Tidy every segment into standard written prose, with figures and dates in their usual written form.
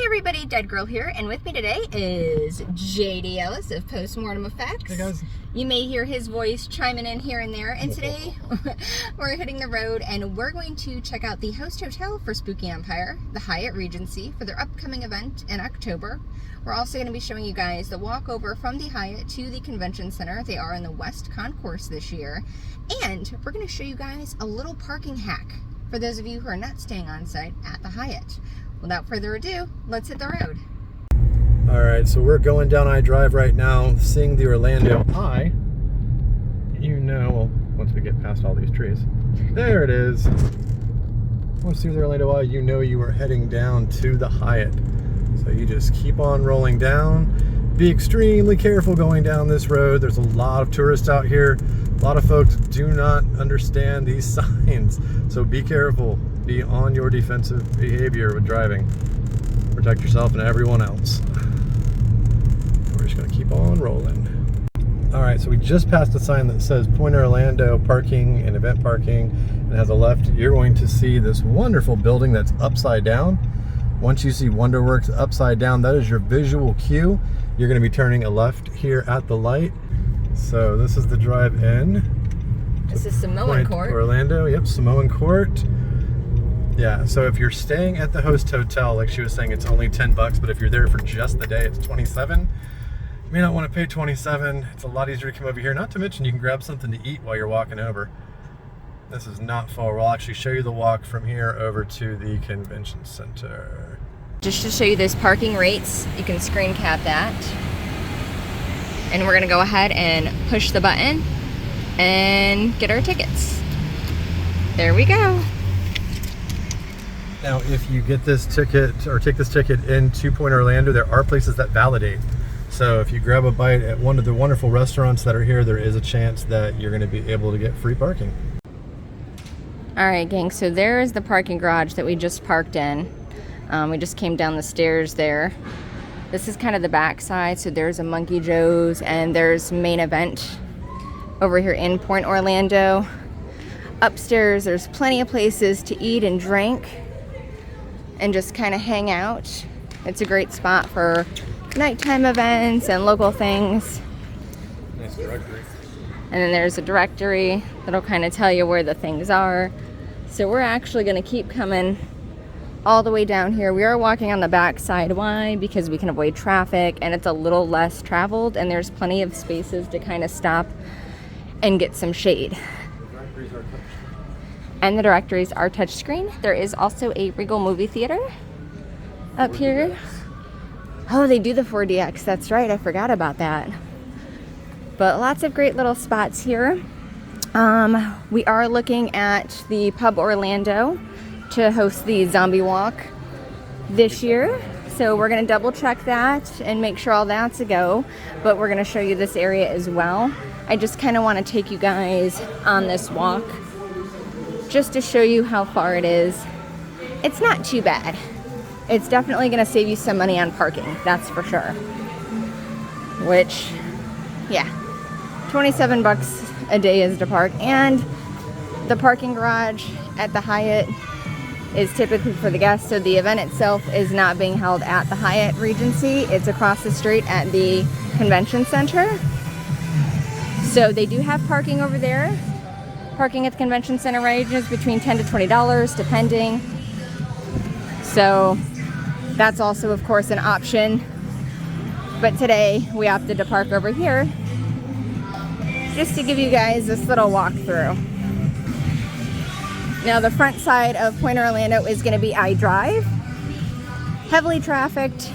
Everybody, Dead Girl here, and with me today is JD Ellis of Postmortem Effects. Hey guys. You may hear his voice chiming in here and there, and today we're hitting the road and we're going to check out the host hotel for Spooky Empire, the Hyatt Regency, for their upcoming event in October. We're also going to be showing you guys the walkover from the Hyatt to the Convention Center. They are in the West Concourse this year, and we're going to show you guys a little parking hack for those of you who are not staying on site at the Hyatt. Without further ado, let's hit the road. All right, so we're going down I-Drive right now, seeing the Orlando Eye. You know, once we get past all these trees. There it is. Once you see the Orlando Eye, you know you are heading down to the Hyatt. So you just keep on rolling down. Be extremely careful going down this road. There's a lot of tourists out here. A lot of folks do not understand these signs. So be careful. Be on your defensive behavior with driving. Protect yourself and everyone else. We're just gonna keep on rolling. All right, so we just passed a sign that says Point Orlando parking and event parking, and has a left. You're going to see this wonderful building that's upside down. Once you see Wonderworks upside down, that is your visual cue. You're gonna be turning a left here at the light. So this is the drive in. This is Samoan Court. Orlando, yep, Samoan Court. Yeah, so if you're staying at the host hotel, like she was saying, it's only $10, but if you're there for just the day, it's $27. You may not want to pay $27. It's a lot easier to come over here. Not to mention you can grab something to eat while you're walking over. This is not far. We'll actually show you the walk from here over to the convention center. Just to show you those parking rates, you can screen cap that. And we're gonna go ahead and push the button and get our tickets. There we go. Now, if you get this ticket or take this ticket into Point Orlando, there are places that validate. So if you grab a bite at one of the wonderful restaurants that are here, there is a chance that you're going to be able to get free parking. All right, gang, so there is the parking garage that we just parked in. We just came down the stairs there. This is kind of the back side, so there's a Monkey Joe's and there's Main Event over here in Point Orlando. Upstairs, there's plenty of places to eat and drink and just kind of hang out. It's a great spot for nighttime events and local things. Nice directory. And then there's a directory that'll kind of tell you where the things are. So we're actually going to keep coming all the way down here. We are walking on the back side. Why? Because we can avoid traffic and it's a little less traveled and there's plenty of spaces to kind of stop and get some shade. And the directories are touchscreen. There is also a Regal movie theater up here. Oh, they do the 4DX. That's right. I forgot about that. But lots of great little spots here. We are looking at the Pub Orlando to host the Zombie Walk this year. So we're going to double check that and make sure all that's a go. But we're going to show you this area as well. I just kind of want to take you guys on this walk just to show you how far it is. It's not too bad. It's definitely gonna save you some money on parking, that's for sure. Which, yeah, $27 a day is to park. And the parking garage at the Hyatt is typically for the guests, so the event itself is not being held at the Hyatt Regency. It's across the street at the convention center. So they do have parking over there. Parking at the convention center ranges between $10 to $20 depending. So that's also of course an option. But today we opted to park over here just to give you guys this little walkthrough. Now the front side of Point Orlando is going to be I-Drive. Heavily trafficked.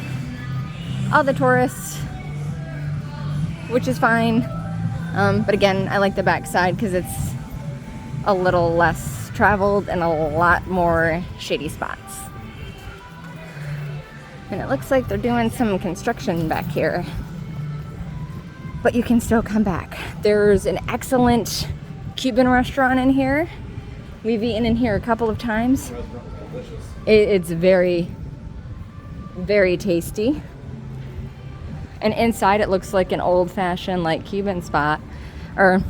All the tourists, which is fine. But again, I like the back side because it's a little less traveled and a lot more shady spots. And it looks like they're doing some construction back here. But you can still come back. There's an excellent Cuban restaurant in here. We've eaten in here a couple of times. It's very, very tasty. And inside it looks like an old-fashioned like Cuban spot. Or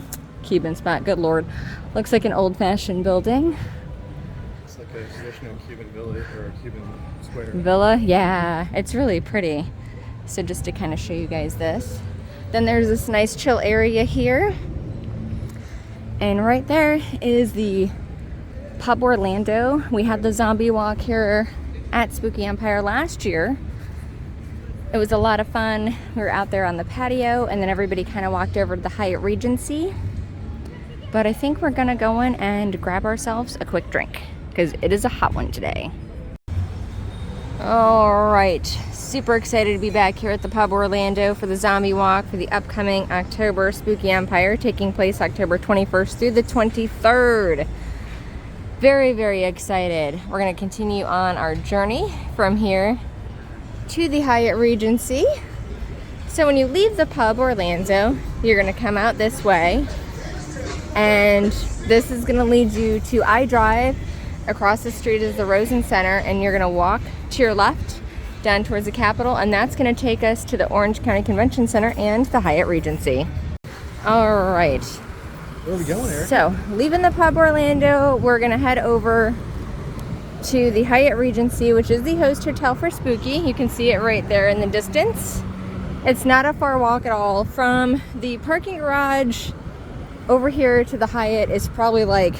Cuban spot, good lord. Looks like an old-fashioned building. It's like a traditional Cuban village or a Cuban square. Villa, yeah, it's really pretty. So just to kind of show you guys this. Then there's this nice chill area here. And right there is the Pub Orlando. We had the zombie walk here at Spooky Empire last year. It was a lot of fun. We were out there on the patio, and then everybody kind of walked over to the Hyatt Regency. But I think we're gonna go in and grab ourselves a quick drink because it is a hot one today. All right, super excited to be back here at the Pub Orlando for the zombie walk for the upcoming October Spooky Empire, taking place October 21st through the 23rd. Very, very excited. We're gonna continue on our journey from here to the Hyatt Regency. So when you leave the Pub Orlando, you're gonna come out this way, and this is gonna lead you to iDrive. Across the street is the Rosen Center, and you're gonna walk to your left down towards the Capitol, and that's gonna take us to the Orange County Convention Center and the Hyatt Regency. All right. Where are we going, Eric? So leaving the Pub Orlando, we're gonna head over to the Hyatt Regency, which is the host hotel for Spooky. You can see it right there in the distance. It's not a far walk at all. From the parking garage over here to the Hyatt is probably like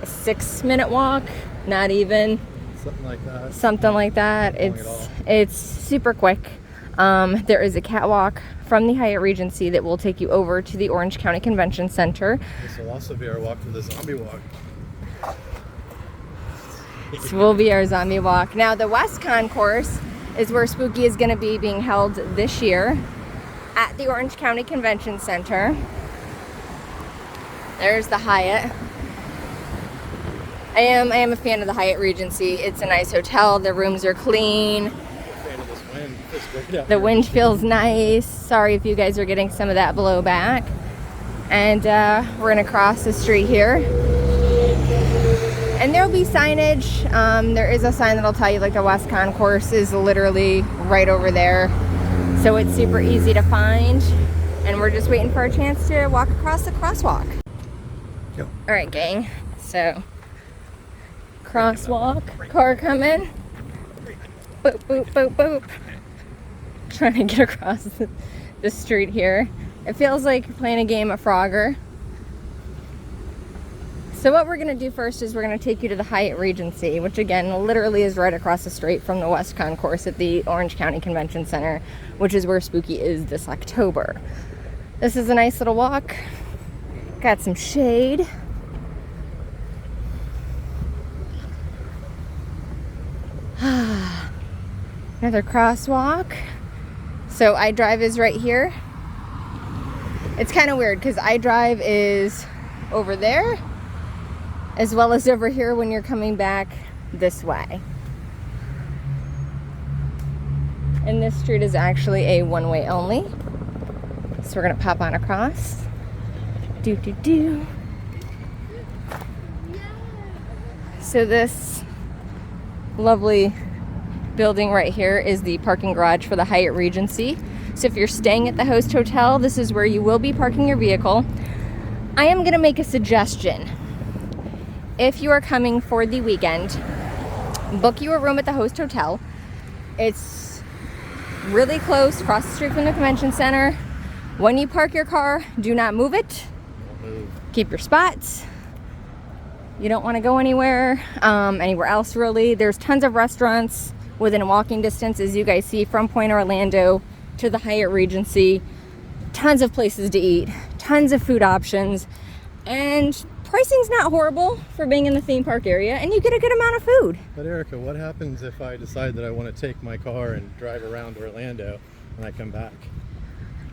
a 6-minute walk, not even. Something like that. Something like that. It's super quick. There is a catwalk from the Hyatt Regency that will take you over to the Orange County Convention Center. This will also be our walk to the zombie walk. This will be our zombie walk. Now the West Concourse is where Spooky is going to be being held this year at the Orange County Convention Center. There's the Hyatt. I am a fan of the Hyatt Regency. It's a nice hotel. The rooms are clean. Fan of this wind. It's great out The here. wind feels nice. Sorry if you guys are getting some of that blowback. And we're gonna cross the street here. And there'll be signage. There is a sign that'll tell you like the West Concourse is literally right over there. So it's super easy to find. And we're just waiting for a chance to walk across the crosswalk. Go. All right, gang. So crosswalk, car coming. Boop, boop, boop, boop. Trying to get across the street here. It feels like you're playing a game of Frogger. So what we're gonna do first is we're gonna take you to the Hyatt Regency, which again, literally is right across the street from the West Concourse at the Orange County Convention Center, which is where Spooky is this October. This is a nice little walk. Got some shade. Another crosswalk. So iDrive is right here. It's kind of weird because iDrive is over there as well as over here when you're coming back this way. And this street is actually a one-way only. So we're gonna pop on across. Do do do. So this lovely building right here is the parking garage for the Hyatt Regency. So if you're staying at the host hotel, this is where you will be parking your vehicle. I am gonna make a suggestion. If you are coming for the weekend, book you a room at the host hotel. It's really close, across the street from the convention center. When you park your car, do not move it. Keep your spots. You don't want to go anywhere else really. There's tons of restaurants within walking distance, as you guys see, from Point Orlando to the Hyatt Regency. Tons of places to eat, tons of food options, and pricing's not horrible for being in the theme park area, and you get a good amount of food. But Erica, what happens if I decide that I want to take my car and drive around Orlando when I come back?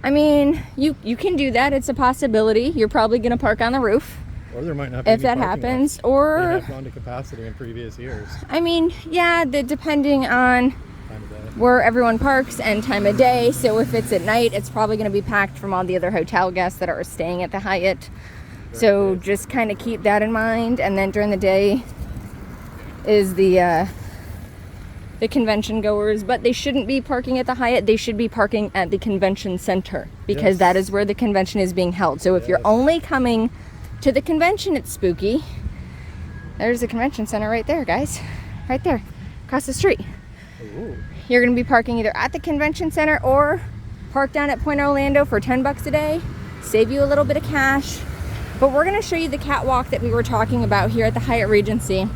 I mean, you can do that. It's a possibility. You're probably going to park on the roof. Or there might not be if any that parking happens, lots. or They have gone to capacity in previous years. I mean, yeah, depending on Time of day. where everyone parks and time of day. So if it's at night, it's probably going to be packed from all the other hotel guests that are staying at the Hyatt. So just kind of keep that in mind. And then during the day is the the convention goers, but they shouldn't be parking at the Hyatt. They should be parking at the convention center because that is where the convention is being held. So if you're only coming to the convention, it's spooky. There's the convention center right there, guys. Right there, across the street. Ooh. You're gonna be parking either at the convention center or park down at Point Orlando for 10 bucks a day. Save you a little bit of cash. But we're gonna show you the catwalk that we were talking about here at the Hyatt Regency.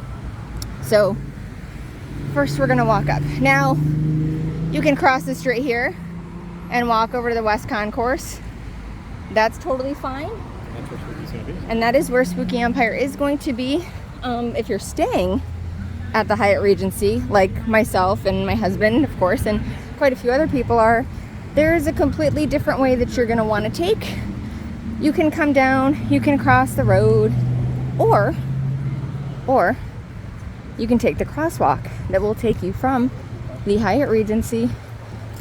So first we're gonna walk up. Now, you can cross the street here and walk over to the West Concourse. That's totally fine. That's where Spooky's gonna be. And that is where Spooky Empire is going to be. If you're staying at the Hyatt Regency, like myself and my husband, of course, and quite a few other people are, there is a completely different way that you're gonna wanna take. You can come down, you can cross the road, or you can take the crosswalk that will take you from the Hyatt Regency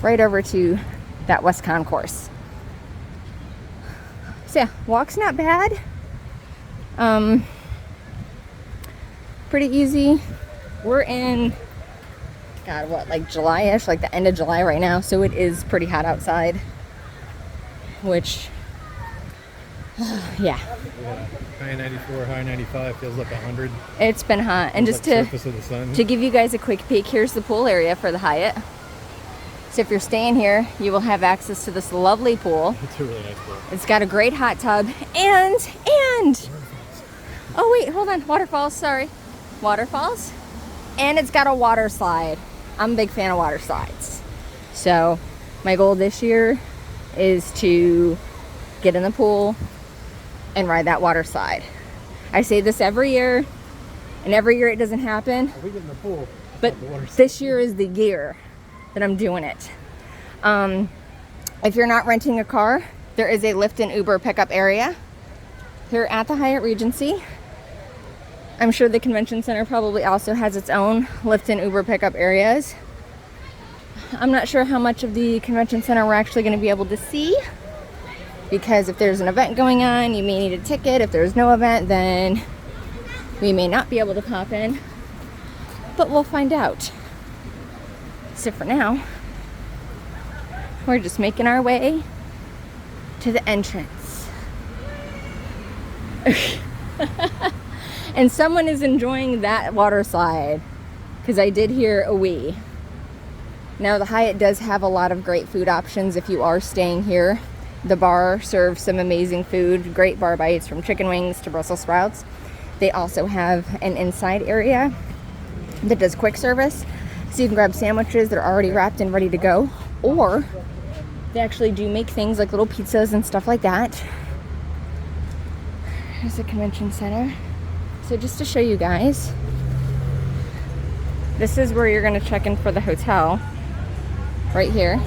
right over to that West Concourse. So yeah, walk's not bad. Pretty easy. We're in, God, what, like July-ish, like the end of July right now, so it is pretty hot outside, which, yeah. High 94, high 95, feels like 100. It's been hot. And just like surface of the sun. to give you guys a quick peek, here's the pool area for the Hyatt. So if you're staying here, you will have access to this lovely pool. It's a really nice pool. It's got a great hot tub and oh wait, hold on, waterfalls, sorry. Waterfalls. And it's got a water slide. I'm a big fan of water slides. So my goal this year is to get in the pool and ride that water slide. I say this every year, and every year it doesn't happen. We get in the pool, but this year is the year that I'm doing it. If you're not renting a car, there is a Lyft and Uber pickup area here at the Hyatt Regency. I'm sure the convention center probably also has its own Lyft and Uber pickup areas. I'm not sure how much of the convention center we're actually going to be able to see, because if there's an event going on, you may need a ticket. If there's no event, then we may not be able to pop in, but we'll find out. So for now, we're just making our way to the entrance. And someone is enjoying that water slide, because I did hear a wee. Now the Hyatt does have a lot of great food options if you are staying here. The bar serves some amazing food, great bar bites from chicken wings to Brussels sprouts. They also have an inside area that does quick service, so you can grab sandwiches that are already wrapped and ready to go, or they actually do make things like little pizzas and stuff like that. Here's the convention center. So just to show you guys, this is where you're going to check in for the hotel, right here.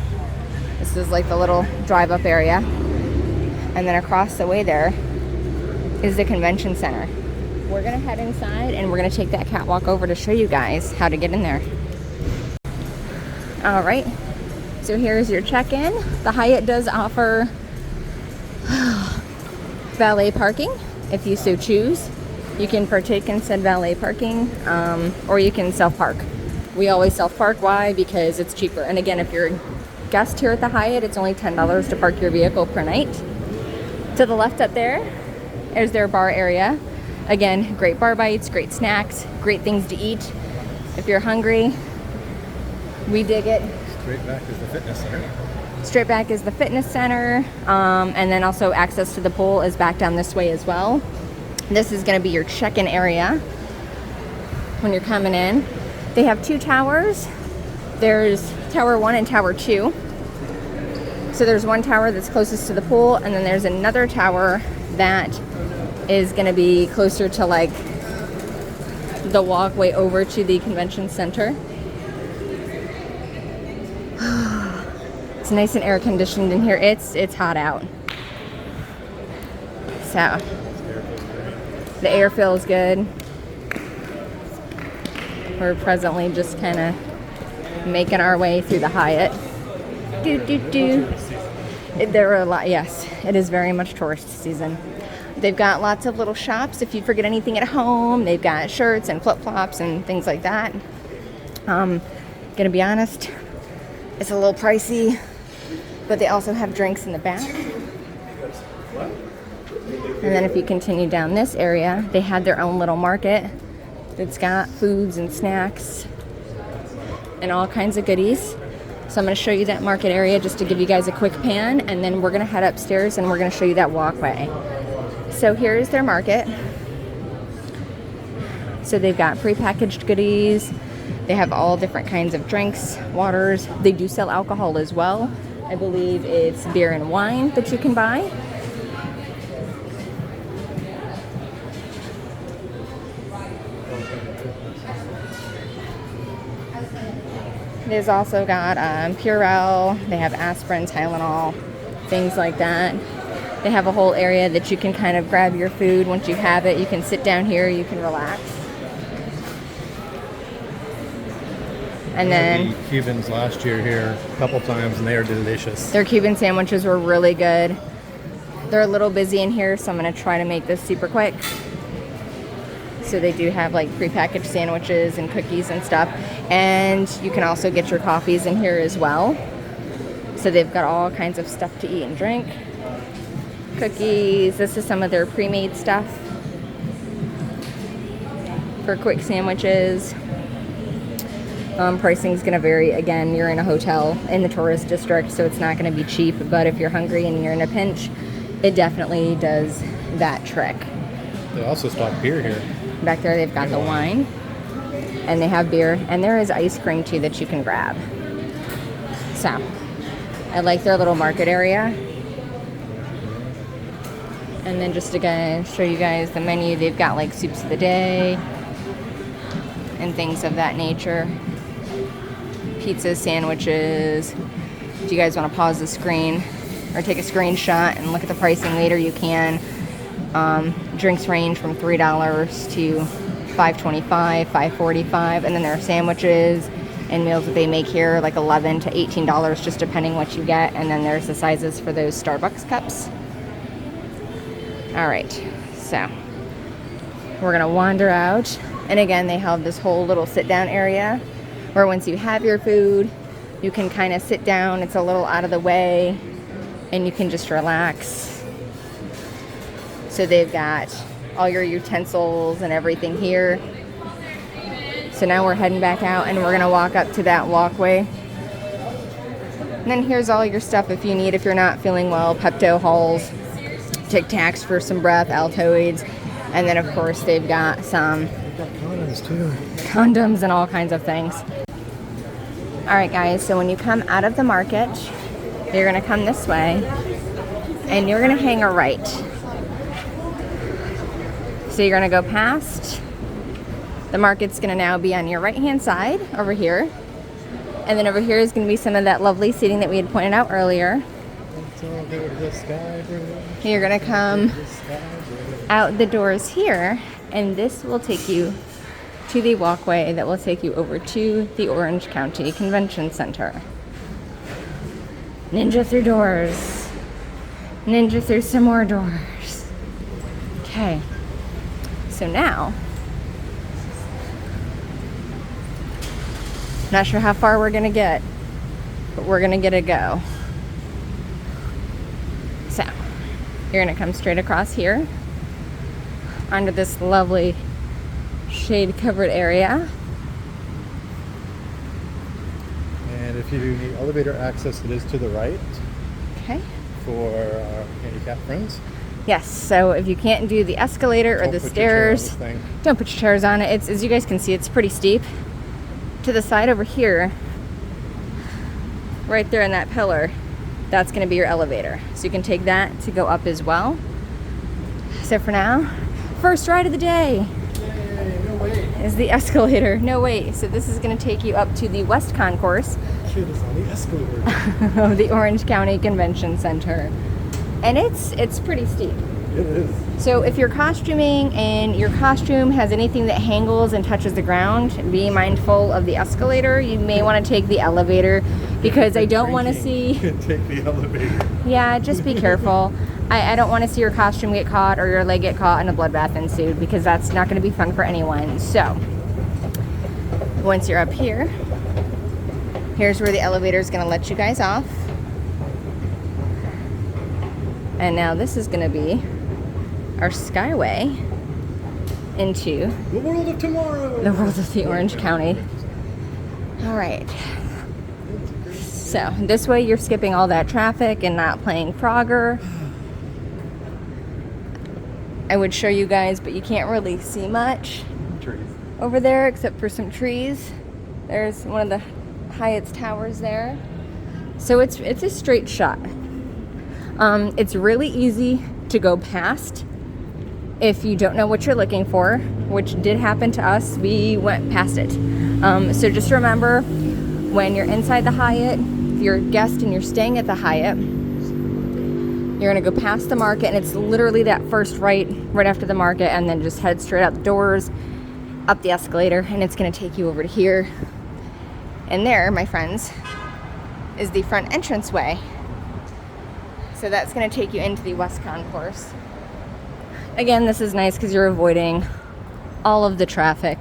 This is like the little drive-up area, and then across the way there is the convention center. We're going to head inside and we're going to take that catwalk over to show you guys how to get in there. All right, so here's your check-in. The Hyatt does offer valet parking if you so choose. You can partake in said valet parking, or you can self-park. We always self-park. Why? Because it's cheaper. And again, if you're a guest here at the Hyatt, it's only $10 to park your vehicle per night. To the left up there is their bar area. Again, great bar bites, great snacks, great things to eat. If you're hungry, we dig it. Straight back is the fitness center. Straight back is the fitness center. And then also access to the pool is back down this way as well. This is going to be your check-in area when you're coming in. They have two towers. There's Tower 1 and Tower 2. So there's one tower that's closest to the pool, and then there's another tower that is going to be closer to like the walkway over to the convention center. It's nice and air conditioned in here. It's hot out. So the air feels good. We're presently just kind of making our way through the Hyatt. There are a lot, yes, it is very much tourist season. They've got lots of little shops if you forget anything at home. They've got shirts and flip-flops and things like that. Gonna be honest, it's a little pricey, but they also have drinks in the back. And then if you continue down this area, they had their own little market that's got foods and snacks and all kinds of goodies. So I'm going to show you that market area just to give you guys a quick pan, and then we're going to head upstairs and we're going to show you that walkway. So here's their market. So they've got prepackaged goodies. They have all different kinds of drinks, waters. They do sell alcohol as well. I believe it's beer and wine that you can buy. They've also got Purell, they have aspirin, Tylenol, things like that. They have a whole area that you can kind of grab your food. Once you have it, you can sit down here, you can relax. And then the Cubans last year here a couple times, and they are delicious. Their Cuban sandwiches were really good. They're a little busy in here, so I'm going to try to make this super quick. So they do have like prepackaged sandwiches and cookies and stuff. And you can also get your coffees in here as well. So they've got all kinds of stuff to eat and drink. Cookies. This is some of their pre-made stuff for quick sandwiches. Pricing is going to vary. Again, you're in a hotel in the tourist district, so it's not going to be cheap. But if you're hungry and you're in a pinch, it definitely does that trick. They also stock beer here. Back there they've got the wine, and they have beer, and there is ice cream too that you can grab. So I like their little market area. And then just to show you guys the menu, they've got like soups of the day and things of that nature. Pizzas, sandwiches. If you guys want to pause the screen or take a screenshot and look at the pricing later, you can. Drinks range from $3 to $5.25, $5.45, and then there are sandwiches and meals that they make here like $11 to $18, just depending what you get. And then there's the sizes for those Starbucks cups. All right, so we're gonna wander out, and again, they have this whole little sit-down area where once you have your food, you can kind of sit down. It's a little out of the way, and you can just relax. So they've got all your utensils and everything here. So now we're heading back out, and we're gonna walk up to that walkway. And then here's all your stuff if you need, if you're not feeling well, Pepto Halls, Tic Tacs for some breath, Altoids. And then of course they've got some condoms too. Condoms and all kinds of things. All right guys, so when you come out of the market, you're gonna come this way and you're gonna hang a right. So you're gonna go past. The market's gonna now be on your right-hand side over here. And then over here is gonna be some of that lovely seating that we had pointed out earlier. You're gonna come out the doors here, and this will take you to the walkway that will take you over to the Orange County Convention Center. Ninja through doors. Ninja through some more doors. Okay. So now, not sure how far we're gonna get, but we're gonna get a go. So, you're gonna come straight across here onto this lovely shade-covered area. And if you need elevator access, it is to the right. Okay. For our handicapped friends. Yes, so if you can't do the escalator or the stairs, don't put your chairs on it. It's, as you guys can see, it's pretty steep. To the side over here, right there in that pillar, that's going to be your elevator. So you can take that to go up as well. So for now, first ride of the day is the escalator. No wait. So this is going to take you up to the West Concourse on the escalator of the Orange County Convention Center. And it's pretty steep. It is. So if you're costuming and your costume has anything that hangles and touches the ground, be mindful of the escalator. You may want to take the elevator because I don't want to see... Take the elevator. Yeah, just be careful. I don't want to see your costume get caught or your leg get caught and a bloodbath ensued, because that's not going to be fun for anyone. So once you're up here, Here's where the elevator is going to let you guys off. And now this is going to be our Skyway into the world of tomorrow. The world of the Orange County. All right. So this way you're skipping all that traffic and not playing Frogger. I would show you guys, but you can't really see much over there except for some trees. There's one of the Hyatt's towers there. So it's a straight shot. It's really easy to go past if you don't know what you're looking for, which did happen to us. We went past it. So just remember, when you're inside the Hyatt, if you're a guest and you're staying at the Hyatt, you're gonna go past the market, and it's literally that first right after the market, and then just head straight out the doors, up the escalator, and it's gonna take you over to here. And there, my friends, is the front entranceway. So that's gonna take you into the West Concourse. Again, this is nice because you're avoiding all of the traffic.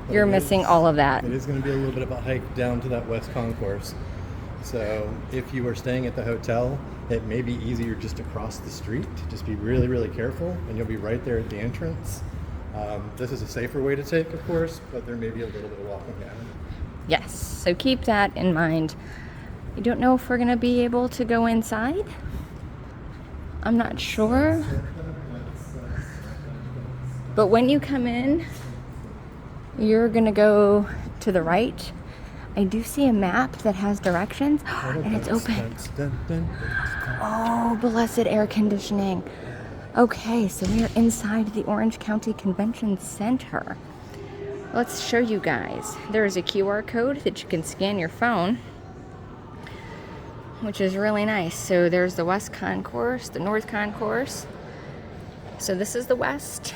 You're missing all of that. It is going to be a little bit of a hike down to that West Concourse. So if you are staying at the hotel, it may be easier just to cross the street. Just be really, really careful, and you'll be right there at the entrance. This is a safer way to take, of course, but there may be a little bit of walking down. Yes, so keep that in mind. I don't know if we're going to be able to go inside. I'm not sure. But when you come in, you're gonna go to the right. I do see a map that has directions, and it's open. Oh, blessed air conditioning. Okay, so we are inside the Orange County Convention Center. Let's show you guys. There is a QR code that you can scan your phone, which is really nice. So there's the West Concourse, the North Concourse. So this is the West,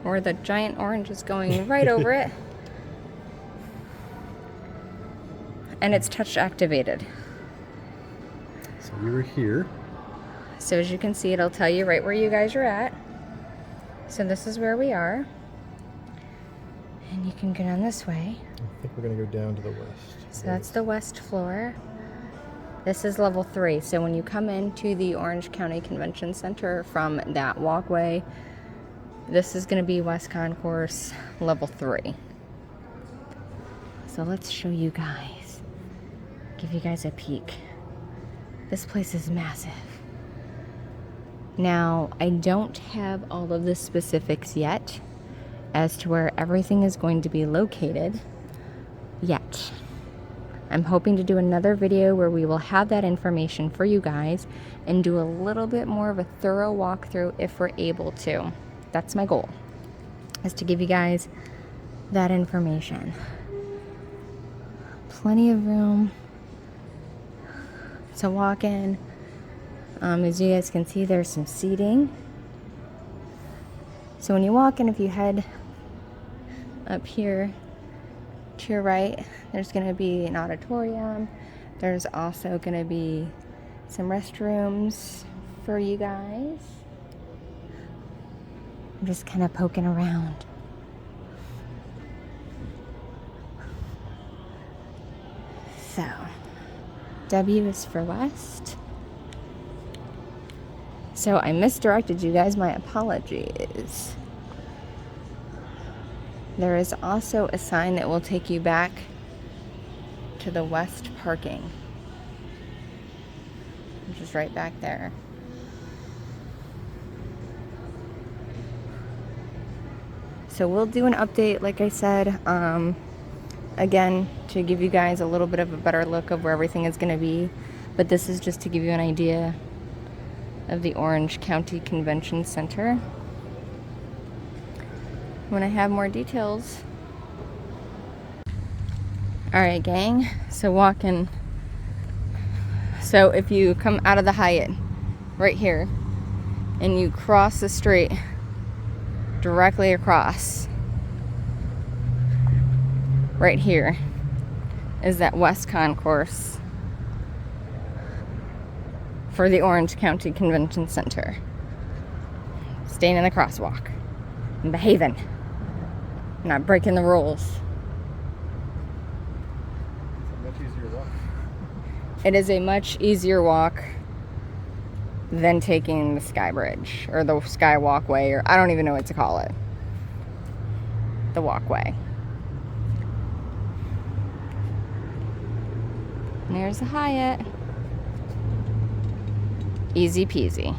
where the giant orange is going right over it. And it's touch activated. So we were here. So as you can see, it'll tell you right where you guys are at. So this is where we are. And you can go down this way. I think we're gonna go down to the west. So that's the west floor. This is level 3. So when you come into the Orange County Convention Center from that walkway, this is going to be West Concourse level 3. So let's show you guys. Give you guys a peek. This place is massive. Now, I don't have all of the specifics yet as to where everything is going to be located yet. I'm hoping to do another video where we will have that information for you guys and do a little bit more of a thorough walkthrough if we're able to. That's my goal, is to give you guys that information. Plenty of room to walk in. As you guys can see, there's some seating. So when you walk in, if you head up here to your right, there's going to be an auditorium. There's also going to be some restrooms for you guys. I'm just kind of poking around. So, W is for West. So I misdirected you guys, my apologies. There is also a sign that will take you back to the West parking, which is right back there. So we'll do an update, like I said, again, to give you guys a little bit of a better look of where everything is going to be. But this is just to give you an idea of the Orange County Convention Center. When I have more details. Alright, gang, so walking. So if you come out of the Hyatt right here and you cross the street directly across, right here is that West Concourse for the Orange County Convention Center. Staying in the crosswalk and behaving, not breaking the rules. Much easier It is a much easier walk than taking the Sky Bridge or the Sky Walkway, or I don't even know what to call it. The walkway. And there's the Hyatt. Easy peasy.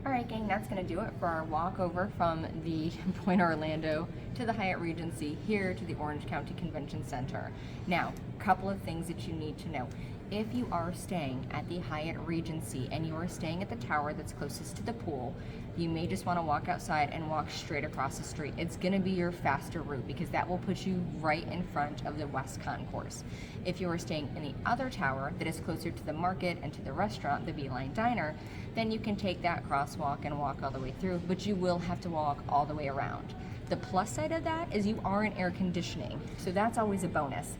Alright gang, that's going to do it for our walk over from the Point Orlando to the Hyatt Regency here to the Orange County Convention Center. Now, a couple of things that you need to know. If you are staying at the Hyatt Regency and you are staying at the tower that's closest to the pool, you may just want to walk outside and walk straight across the street. It's going to be your faster route because that will put you right in front of the West Concourse. If you are staying in the other tower that is closer to the market and to the restaurant, the Beeline Diner, then you can take that crosswalk and walk all the way through, but you will have to walk all the way around. The plus side of that is you are in air conditioning, so that's always a bonus.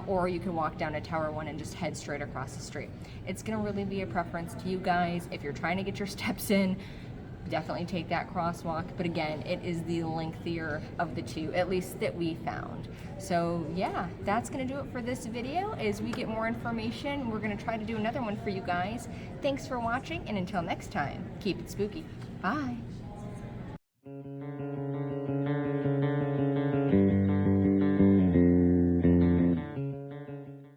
Or you can walk down to Tower 1 and just head straight across the street. It's gonna really be a preference to you guys. If you're trying to get your steps in, definitely take that crosswalk. But again, it is the lengthier of the two, at least that we found. So yeah, that's gonna do it for this video. As we get more information, we're gonna try to do another one for you guys. Thanks for watching, and until next time, keep it spooky. Bye.